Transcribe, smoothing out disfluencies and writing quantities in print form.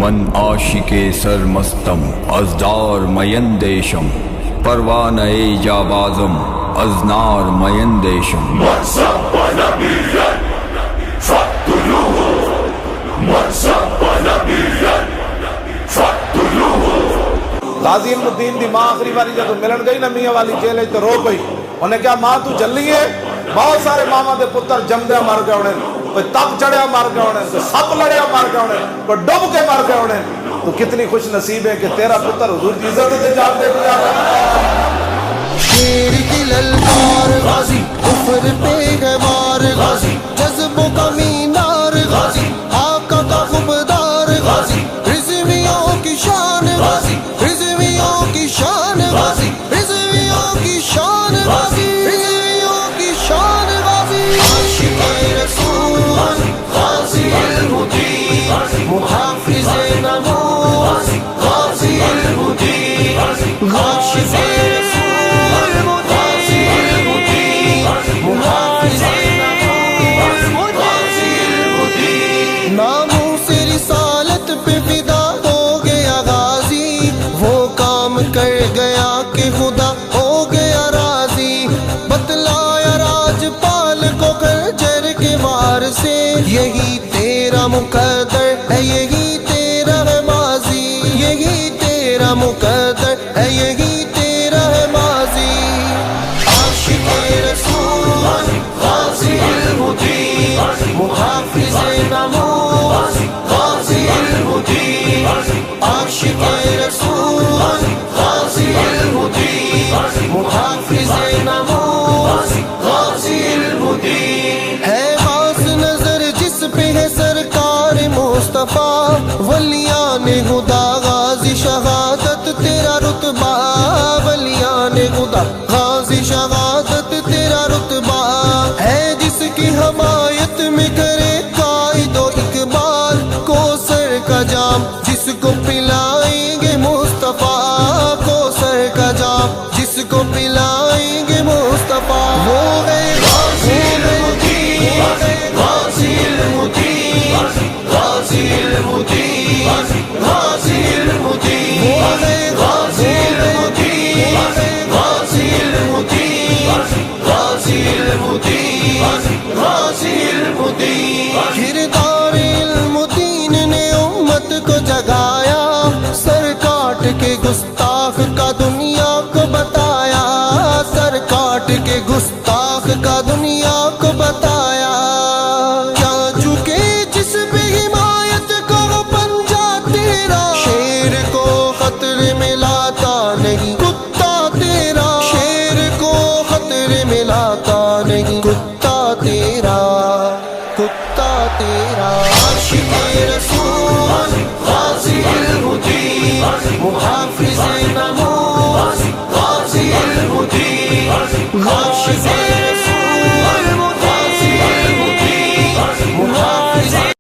من عاشق سرمستم از دار میندیشم، پروانه جابازم از نار میندیشم. من سب نبیا فاقتلوه، من سب نبیا فاقتلوه. غازی علم الدین دی ماں آخری باری جب ملن گئی نا میاں والی جیل تو رو پئی. انہیں کہا ماں تو جلی ہے؟ بہت سارے ماما دے پتر جمدیا مر گئے ہونے، کوئی تپ چڑھیا مر گئے ہونے، کوئی سپ لڑیا مر گئے ہونے، کوئی ڈب کے مر گئے ہونے. تو کتنی خوش نصیب ہے کہ تیرا پتر حضور کی عزت دے جان دے دیا. شیر کی للکار غازی، کفر پہ ہے وار غازی، جذبوں کا مینار غازی، آقا کا خبردار غازی، رضویوں کی شان غازی، رضویوں کی شان غازی، رضویوں کی شان غازی، رضویوں کی شان غازی. عاشق رسول غازی المدین، محافظ نموز غازی المدین، عاشق کر گیا کہ خدا ہو گیا راضی. بتلایا راجپال کو خنجر کے وار سے، یہی تیرا مقدر ہے، یہی تیرا ہے ماضی، یہی تیرا مقدر ہے، یہی تیرا ہے ماضی. عاشق رسول غازی المدین، محافظ نموز غازی المدین، عاشق رسول غازی المدین، محافظ نموز غازی المدین. ہے باس نظر جس پہ ہے سرکار مصطفیٰ، ولیان خدا غازی شہادت تیرا رتبہ، ولیان خدا غازی شہادت تیرا رتبہ. ہے جس کی حمایت میں کرے قائد و اقبال، کوثر کا جام جس کو پلائیں گے مصطفیٰ، کوثر کا جام جس کو پلائیں گے مصطفیٰ. وہ ہے غازی المدین، غازی المدین، غازی المدین، غازی المدین. وہ ہے غازی المدین، غازی المدین، غازی المدین، غازی المدین. کردار المدین نے امت کو جگایا، سر کاٹ کے گستاخ کا دنیا کو بتایا، سر کاٹ کے گستاخ کا دنیا کو بتایا. کیا چکے جس پہ حمایت کرو پنجا تیرا، شیر کو خطرے میں لاتا نہیں کتا تیرا، شیر کو خطرے میں لاتا نہیں کتا تیرا، کتا تیرا. عاشق رسول غازی المدین، محافظ نموز غازی المدین، عاشق